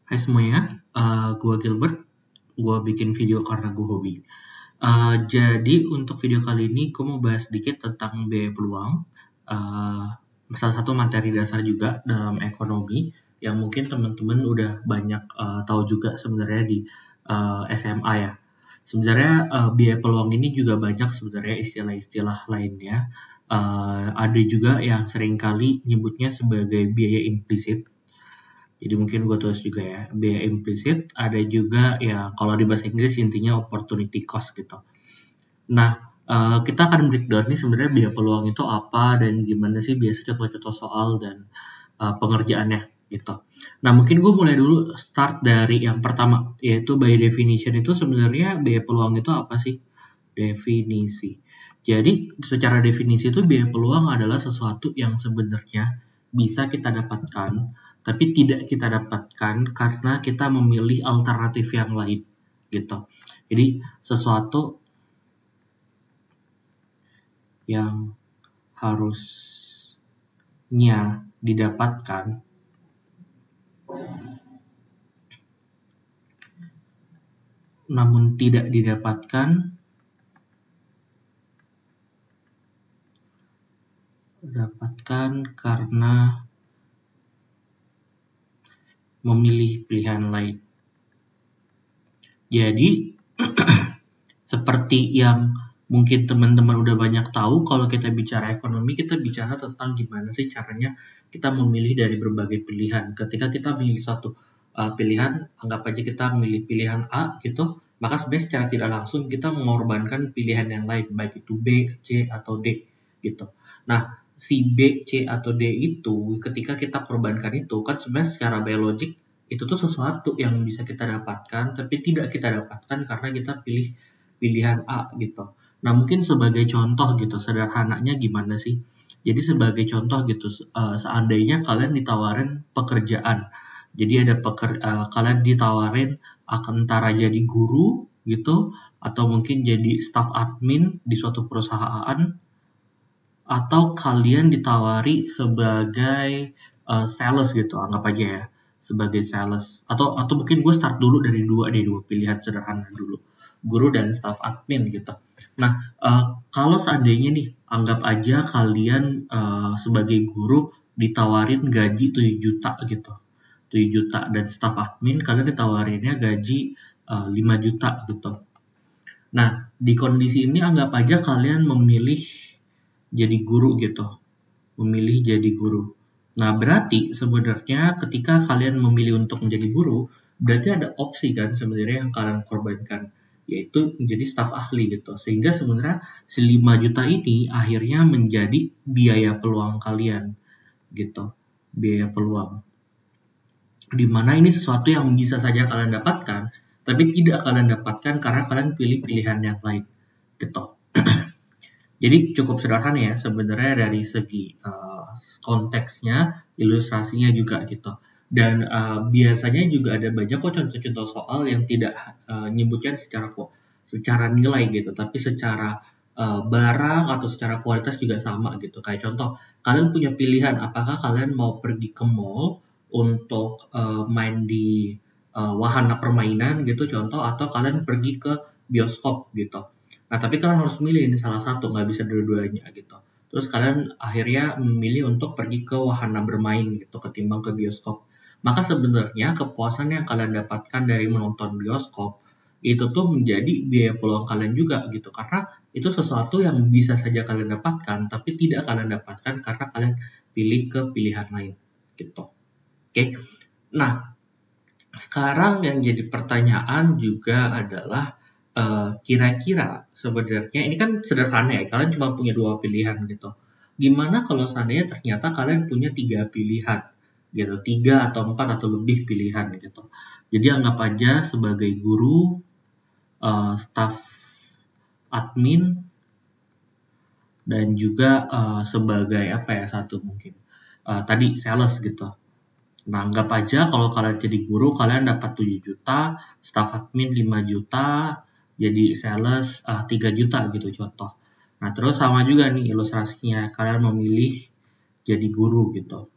Hai semuanya, gue Gilbert. Gue bikin video karena gue hobi. Jadi untuk video kali ini gue mau bahas sedikit tentang biaya peluang. Uh, Salah satu materi dasar juga dalam ekonomi yang mungkin teman-teman udah banyak tahu juga sebenarnya di SMA ya. Sebenarnya biaya peluang ini juga banyak sebenarnya istilah-istilah lainnya. Ada juga yang seringkali nyebutnya sebagai biaya implisit. Jadi mungkin gue tulis juga ya, biaya implisit, ada juga ya kalau di bahasa Inggris intinya opportunity cost gitu. Nah, kita akan breakdown nih sebenarnya biaya peluang itu apa dan gimana sih biasa contoh-contoh soal dan pengerjaannya gitu. Nah, mungkin gue mulai dulu start dari yang pertama, yaitu by definition itu sebenarnya biaya peluang itu apa sih? Definisi. Jadi, secara definisi itu biaya peluang adalah sesuatu yang sebenarnya bisa kita dapatkan, tapi tidak kita dapatkan karena kita memilih alternatif yang lain gitu. Jadi, sesuatu yang harusnya didapatkan namun tidak didapatkan karena memilih pilihan lain. Jadi seperti yang mungkin teman-teman udah banyak tahu, kalau kita bicara ekonomi, kita bicara tentang gimana sih caranya kita memilih dari berbagai pilihan. Ketika kita memilih satu pilihan, anggap aja kita memilih pilihan A gitu, maka sebenarnya secara tidak langsung kita mengorbankan pilihan yang lain, baik itu B, C, atau D gitu. Nah, si B, C, atau D itu ketika kita korbankan itu, kan sebenarnya secara biologik itu tuh sesuatu yang bisa kita dapatkan, tapi tidak kita dapatkan karena kita pilih pilihan A gitu. Nah, mungkin sebagai contoh gitu, sederhananya gimana sih? Jadi sebagai contoh gitu, seandainya kalian ditawarin pekerjaan. Jadi ada kalian ditawarin antara jadi guru gitu, atau mungkin jadi staff admin di suatu perusahaan, atau kalian ditawari sebagai sales gitu, anggap aja ya, sebagai sales. Atau mungkin gue start dulu dari dua pilihan sederhana dulu, guru dan staff admin gitu. Nah, kalau seandainya nih, anggap aja kalian sebagai guru ditawarin gaji 7 juta gitu. 7 juta dan staff admin kalian ditawarinnya gaji 5 juta gitu. Nah, di kondisi ini anggap aja kalian memilih jadi guru gitu. Memilih jadi guru. Nah, berarti sebenarnya ketika kalian memilih untuk menjadi guru, berarti ada opsi kan sebenarnya yang kalian korbankan, yaitu menjadi staf ahli gitu. Sehingga sebenarnya si 5 juta ini akhirnya menjadi biaya peluang kalian gitu. Biaya peluang. Di mana ini sesuatu yang bisa saja kalian dapatkan, tapi tidak kalian dapatkan karena kalian pilih pilihan yang lain gitu. Jadi cukup sederhana ya sebenarnya dari segi konteksnya, ilustrasinya juga gitu. Dan biasanya juga ada banyak kok contoh-contoh soal yang tidak nyebutkan secara nilai gitu, tapi secara barang atau secara kualitas juga sama gitu. Kayak contoh, kalian punya pilihan apakah kalian mau pergi ke mall untuk main di wahana permainan gitu contoh, atau kalian pergi ke bioskop gitu. Nah, tapi kalian harus milih ini salah satu, nggak bisa dua-duanya gitu. Terus kalian akhirnya memilih untuk pergi ke wahana bermain gitu ketimbang ke bioskop. Maka sebenarnya kepuasan yang kalian dapatkan dari menonton bioskop itu tuh menjadi biaya peluang kalian juga gitu. Karena itu sesuatu yang bisa saja kalian dapatkan tapi tidak kalian dapatkan karena kalian pilih ke pilihan lain gitu. Oke. Nah, sekarang yang jadi pertanyaan juga adalah kira-kira sebenarnya ini kan sederhana ya, kalian cuma punya dua pilihan gitu. Gimana kalau seandainya ternyata kalian punya tiga pilihan gitu, tiga atau empat atau lebih pilihan gitu. Jadi anggap aja sebagai guru, staff admin, dan juga sebagai apa ya satu mungkin tadi sales gitu. Nah, anggap aja kalau kalian jadi guru, kalian dapat 7 juta, staff admin 5 juta, jadi sales 3 juta gitu contoh. Nah, terus sama juga nih ilustrasinya, kalian memilih jadi guru gitu.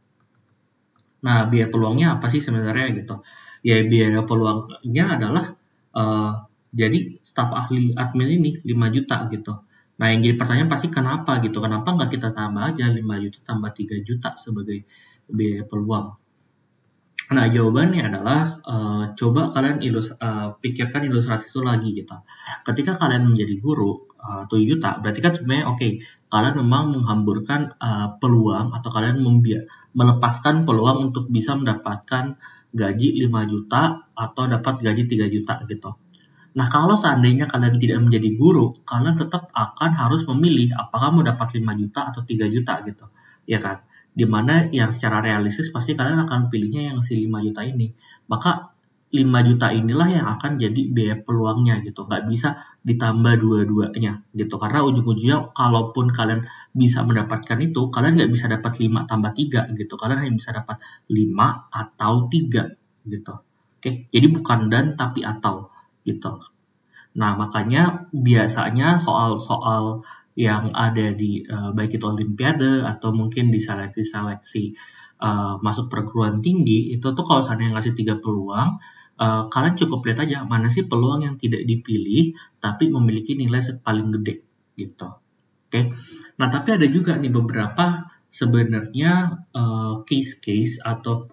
Nah, biaya peluangnya apa sih sebenarnya gitu? Ya, biaya peluangnya adalah eh, jadi staf ahli admin ini 5 juta gitu. Nah, yang jadi pertanyaan pasti kenapa gitu? Kenapa nggak kita tambah aja 5 juta tambah 3 juta sebagai biaya peluang? Nah, jawabannya adalah coba kalian pikirkan ilustrasi itu lagi gitu. Ketika kalian menjadi guru 7 juta, berarti kan sebenarnya oke, kalian memang menghamburkan peluang atau kalian melepaskan peluang untuk bisa mendapatkan gaji 5 juta atau dapat gaji 3 juta gitu. Nah, kalau seandainya kalian tidak menjadi guru, kalian tetap akan harus memilih apakah mau dapat 5 juta atau 3 juta gitu. Ya kan? Dimana yang secara realistis pasti kalian akan pilihnya yang si 5 juta ini. Maka 5 juta inilah yang akan jadi biaya peluangnya gitu. Nggak bisa ditambah dua-duanya gitu. Karena ujung-ujungnya kalaupun kalian bisa mendapatkan itu, kalian nggak bisa dapat 5 tambah 3 gitu. Kalian hanya bisa dapat 5 atau 3 gitu. Oke, jadi bukan dan tapi atau gitu. Nah, makanya biasanya soal-soal yang ada di baik itu olimpiade atau mungkin di seleksi-seleksi masuk perguruan tinggi itu tuh kalau seandainya ngasih 3 peluang, kalian cukup lihat aja mana sih peluang yang tidak dipilih tapi memiliki nilai paling gede gitu. Oke. Nah, tapi ada juga nih beberapa sebenarnya case-case atau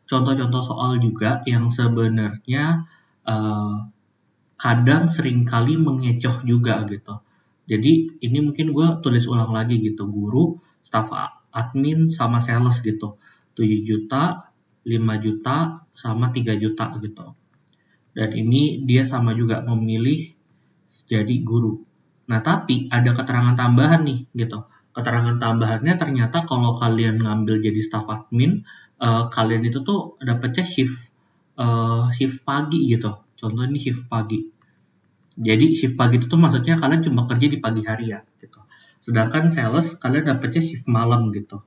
contoh-contoh soal juga yang sebenarnya eh, kadang seringkali mengecoh juga gitu. Jadi ini mungkin gue tulis ulang lagi gitu, guru, staff admin sama sales gitu. 7 juta, 5 juta, sama 3 juta gitu. Dan ini dia sama juga memilih jadi guru. Nah, tapi ada keterangan tambahan nih gitu. Keterangan tambahannya ternyata kalau kalian ngambil jadi staff admin, kalian itu tuh dapetnya shift pagi gitu. Contoh ini shift pagi. Jadi shift pagi itu tuh maksudnya kalian cuma kerja di pagi hari ya gitu. Sedangkan sales kalian dapetnya shift malam gitu.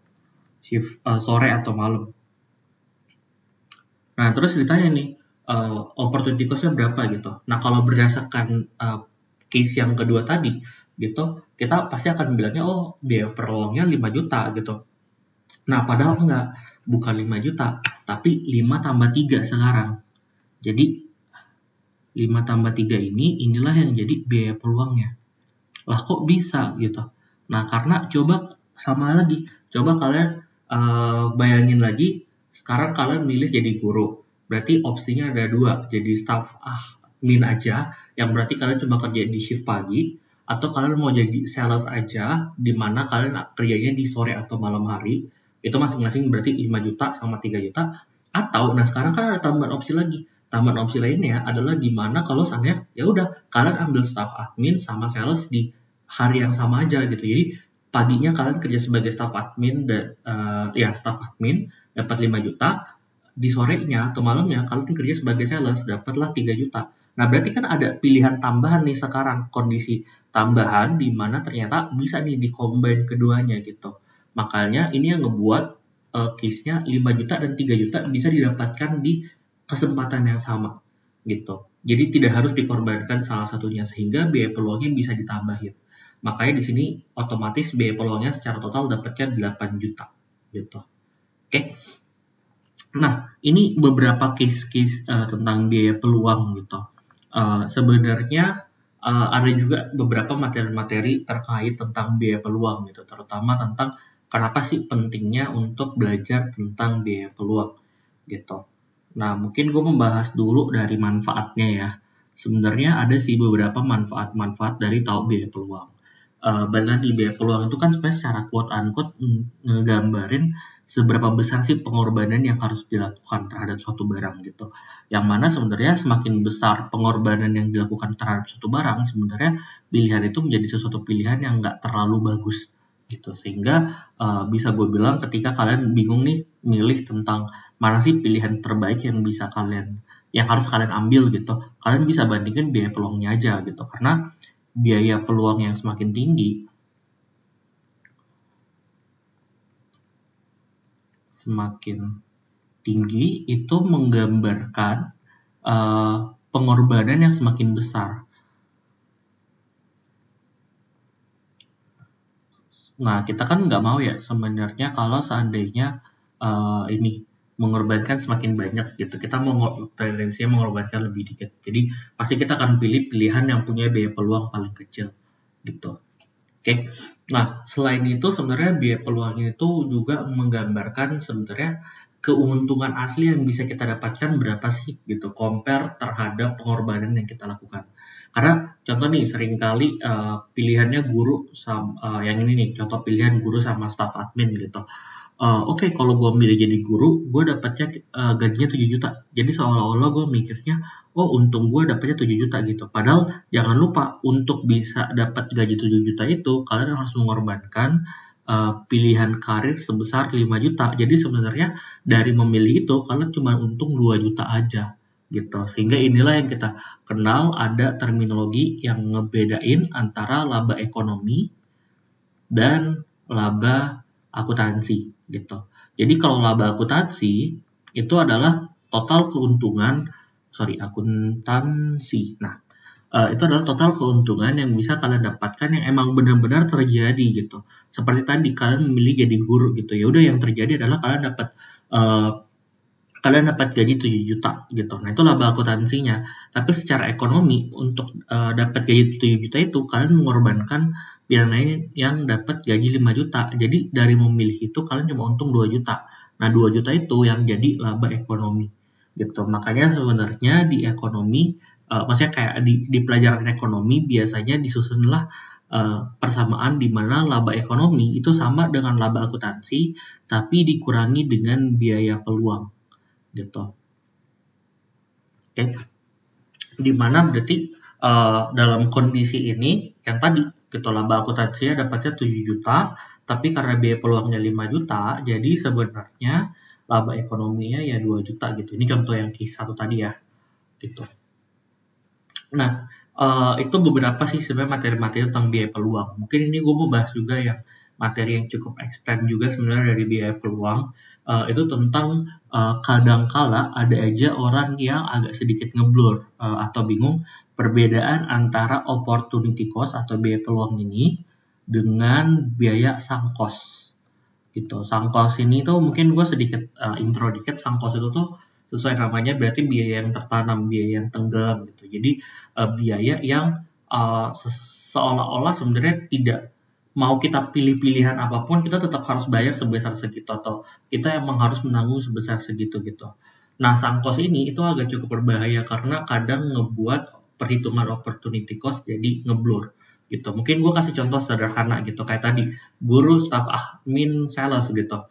Shift sore atau malam. Nah, terus ditanya nih opportunity cost-nya berapa gitu. Nah, kalau berdasarkan case yang kedua tadi gitu, kita pasti akan bilangnya oh biaya peluangnya 5 juta gitu. Nah, padahal enggak, bukan 5 juta, tapi 5 tambah 3 sekarang. Jadi 5 tambah 3 inilah yang jadi biaya peluangnya. Lah kok bisa gitu. Nah, karena coba sama lagi, coba kalian bayangin lagi, sekarang kalian milih jadi guru. Berarti opsinya ada dua, jadi staff admin aja, yang berarti kalian cuma kerja di shift pagi, atau kalian mau jadi sales aja, di mana kalian kerjanya di sore atau malam hari, itu masing-masing berarti 5 juta sama 3 juta, atau, nah sekarang kan ada tambahan opsi lagi, tambahan opsi lainnya adalah gimana kalau seandainya ya udah kalian ambil staff admin sama sales di hari yang sama aja gitu. Jadi paginya kalian kerja sebagai staff admin dan ya staff admin dapat 5 juta, di sorenya atau malamnya kalian kerja sebagai sales dapatlah 3 juta. Nah, berarti kan ada pilihan tambahan nih sekarang, kondisi tambahan di mana ternyata bisa nih di-combine keduanya gitu. Makanya ini yang ngebuat case-nya 5 juta dan 3 juta bisa didapatkan di kesempatan yang sama gitu. Jadi tidak harus dikorbankan salah satunya sehingga biaya peluangnya bisa ditambahin. Makanya di sini otomatis biaya peluangnya secara total dapatnya 8 juta gitu. Oke. Nah, ini beberapa case-case tentang biaya peluang gitu. Sebenarnya ada juga beberapa materi-materi terkait tentang biaya peluang gitu, terutama tentang kenapa sih pentingnya untuk belajar tentang biaya peluang gitu. Nah, mungkin gue membahas dulu dari manfaatnya ya. Sebenarnya ada sih beberapa manfaat-manfaat dari tahu biaya peluang. Balik lagi biaya peluang itu kan sebenarnya secara quote unquote ngegambarin seberapa besar sih pengorbanan yang harus dilakukan terhadap suatu barang gitu. Yang mana sebenarnya semakin besar pengorbanan yang dilakukan terhadap suatu barang, sebenarnya pilihan itu menjadi sesuatu pilihan yang nggak terlalu bagus gitu. Sehingga bisa gue bilang ketika kalian bingung nih milih tentang mana sih pilihan terbaik yang harus kalian ambil gitu. Kalian bisa bandingkan biaya peluangnya aja gitu. Karena biaya peluang yang semakin tinggi itu menggambarkan uh, pengorbanan yang semakin besar. Nah, kita kan nggak mau ya sebenarnya kalau seandainya ini mengorbankan semakin banyak gitu. Kita tendensinya mengorbankan lebih dikit. Jadi pasti kita akan pilih pilihan yang punya biaya peluang paling kecil gitu. Oke. Nah, selain itu sebenarnya biaya peluang itu juga menggambarkan sebenarnya keuntungan asli yang bisa kita dapatkan berapa sih gitu, compare terhadap pengorbanan yang kita lakukan. Karena contoh nih seringkali pilihannya guru sama yang ini nih, contoh pilihan guru sama staff admin gitu. Oke, kalau gue milih jadi guru, gue dapatnya gajinya 7 juta. Jadi seolah-olah gue mikirnya, oh untung gue dapatnya 7 juta gitu. Padahal jangan lupa untuk bisa dapat gaji 7 juta itu, kalian harus mengorbankan pilihan karir sebesar 5 juta. Jadi sebenarnya dari memilih itu, kalian cuma untung 2 juta aja gitu. Sehingga inilah yang kita kenal ada terminologi yang ngebedain antara laba ekonomi dan laba akuntansi gitu. Jadi kalau laba akuntansi itu adalah total keuntungan akuntansi. Nah, itu adalah total keuntungan yang bisa kalian dapatkan yang emang benar-benar terjadi gitu. Seperti tadi kalian memilih jadi guru gitu. Ya udah yang terjadi adalah eh, kalian dapat gaji 7 juta gitu. Nah, itu laba akuntansinya. Tapi secara ekonomi untuk dapat gaji 7 juta itu kalian mengorbankan yang lain yang dapat gaji 5 juta. Jadi dari memilih itu kalian cuma untung 2 juta. Nah, 2 juta itu yang jadi laba ekonomi gitu. Makanya sebenarnya di ekonomi maksudnya kayak di pelajaran ekonomi biasanya disusunlah persamaan di mana laba ekonomi itu sama dengan laba akuntansi tapi dikurangi dengan biaya peluang gitu. Oke, di mana berarti dalam kondisi ini yang tadi gitu laba akuntansinya dapatnya 7 juta, tapi karena biaya peluangnya 5 juta, jadi sebenarnya laba ekonominya ya 2 juta gitu. Ini contoh yang case satu tadi ya, gitu. Nah, itu beberapa sih sebenarnya materi-materi tentang biaya peluang. Mungkin ini gue mau bahas juga yang materi yang cukup extend juga sebenarnya dari biaya peluang. Itu tentang kadangkala ada aja orang yang agak sedikit ngeblur atau bingung perbedaan antara opportunity cost atau biaya peluang ini dengan biaya sunk cost gitu. Sunk cost ini tuh mungkin gue sedikit intro dikit. Sunk cost itu tuh sesuai namanya berarti biaya yang tertanam, biaya yang tenggelam gitu. Jadi biaya yang seolah-olah sebenarnya tidak mau kita pilih pilihan apapun kita tetap harus bayar sebesar segitu atau kita emang harus menanggung sebesar segitu gitu. Nah, sunk cost ini itu agak cukup berbahaya karena kadang ngebuat perhitungan opportunity cost jadi ngeblur gitu. Mungkin gue kasih contoh sederhana gitu kayak tadi guru, staff admin, sales gitu.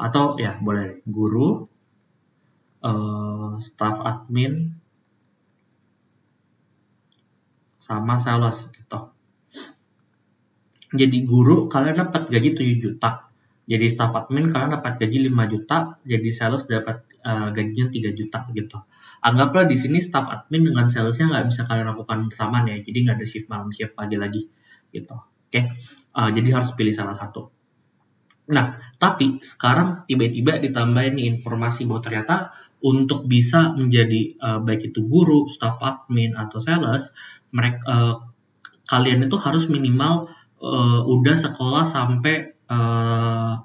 Atau ya boleh guru, staff admin, sama sales gitu. Jadi guru kalian dapat gaji 7 juta. Jadi staff admin kalian dapat gaji 5 juta, jadi sales dapat gajinya 3 juta gitu. Anggaplah di sini staff admin dengan salesnya nggak bisa kalian lakukan bersamaan ya, jadi nggak ada shift malam shift pagi lagi gitu. Oke, jadi harus pilih salah satu. Nah, tapi sekarang tiba-tiba ditambahin nih informasi bahwa ternyata untuk bisa menjadi baik itu guru, staff admin atau sales, kalian itu harus minimal udah sekolah sampai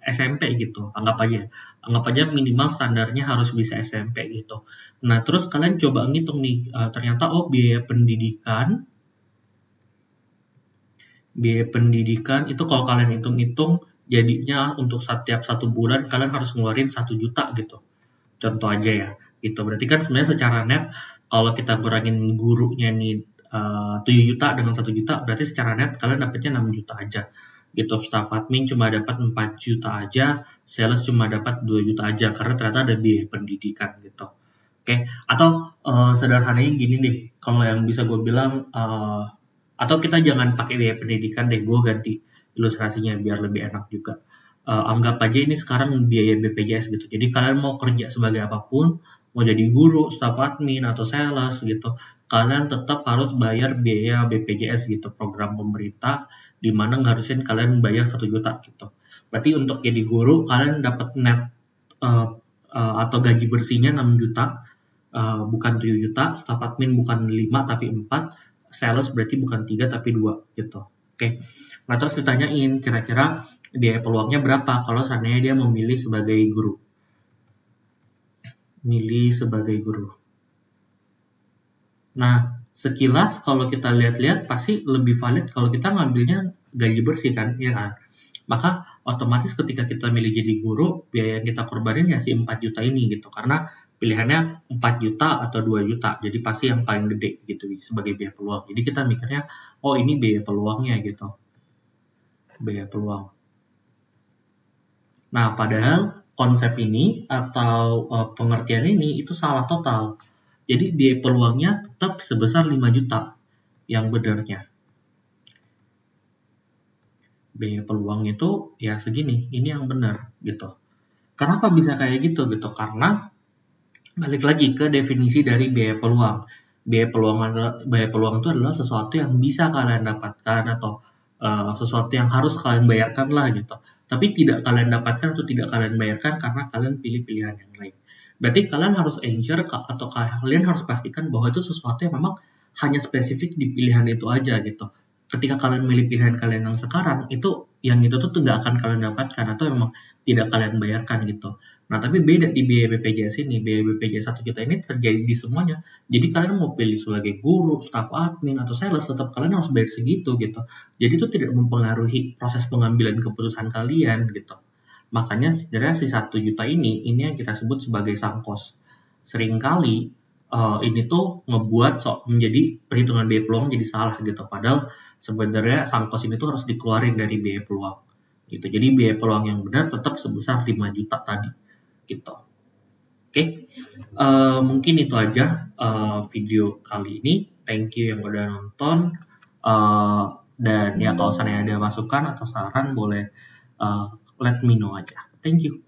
SMP gitu. Anggap aja minimal standarnya harus bisa SMP gitu. Nah, terus kalian coba ngitung nih, ternyata biaya pendidikan itu kalau kalian hitung-hitung jadinya untuk setiap 1 bulan kalian harus ngeluarin 1 juta gitu. Contoh aja ya, gitu. Berarti kan sebenarnya secara net kalau kita kurangin gurunya nih 7 juta dengan 1 juta, berarti secara net kalian dapatnya 6 juta aja. Gitu, staff admin cuma dapat 4 juta aja, sales cuma dapat 2 juta aja karena ternyata ada biaya pendidikan gitu. Oke, atau sederhananya gini deh, kalau yang bisa gue bilang atau kita jangan pakai biaya pendidikan deh, gue ganti ilustrasinya biar lebih enak juga. Anggap aja ini sekarang biaya BPJS gitu. Jadi kalian mau kerja sebagai apapun, mau jadi guru, staff admin atau sales gitu, kalian tetap harus bayar biaya BPJS gitu, program pemerintah di mana ngarusin kalian bayar 1 juta gitu. Berarti untuk jadi guru kalian dapat net atau gaji bersihnya 6 juta, bukan 7 juta, staff admin bukan 5 tapi 4, sales berarti bukan 3 tapi 2 gitu. Oke. Nah, terus ditanyain kira-kira biaya peluangnya berapa kalau seandainya dia memilih sebagai guru. milih sebagai guru. Nah, sekilas kalau kita lihat-lihat pasti lebih valid kalau kita ngambilnya gaji bersih kan, ya kan? Maka otomatis ketika kita milih jadi guru, biaya yang kita korbanin ya si 4 juta ini gitu. Karena pilihannya 4 juta atau 2 juta. Jadi pasti yang paling gede gitu sebagai biaya peluang. Jadi kita mikirnya, oh ini biaya peluangnya gitu. Biaya peluang. Nah, padahal konsep ini atau pengertian ini itu salah total. Jadi biaya peluangnya tetap sebesar 5 juta yang benarnya. Biaya peluang itu ya segini, ini yang benar gitu. Kenapa bisa kayak gitu gitu? Karena balik lagi ke definisi dari biaya peluang. Biaya peluang itu adalah sesuatu yang bisa kalian dapatkan atau sesuatu yang harus kalian bayarkan lah gitu. Tapi tidak kalian dapatkan atau tidak kalian bayarkan karena kalian pilih pilihan yang lain. Berarti kalian harus ensure atau kalian harus pastikan bahwa itu sesuatu yang memang hanya spesifik di pilihan itu aja gitu. Ketika kalian milih pilihan kalian yang sekarang, itu yang itu tuh nggak akan kalian dapatkan atau memang tidak kalian bayarkan gitu. Nah, tapi beda di biaya BPJS ini. Biaya BPJS 1 juta ini terjadi di semuanya. Jadi kalian mau pilih sebagai guru, staff admin, atau sales, tetap kalian harus bayar segitu gitu. Jadi itu tidak mempengaruhi proses pengambilan keputusan kalian gitu. Makanya sebenarnya si 1 juta ini yang kita sebut sebagai sunk cost. Seringkali ini tuh ngebuat menjadi perhitungan biaya peluang jadi salah gitu. Padahal sebenarnya sunk cost ini tuh harus dikeluarin dari biaya peluang gitu. Jadi biaya peluang yang benar tetap sebesar 5 juta tadi gitu. Oke, mungkin itu aja video kali ini. Thank you yang udah nonton. Dan ya kalau seandainya ada masukan atau saran boleh let me know aja. Thank you.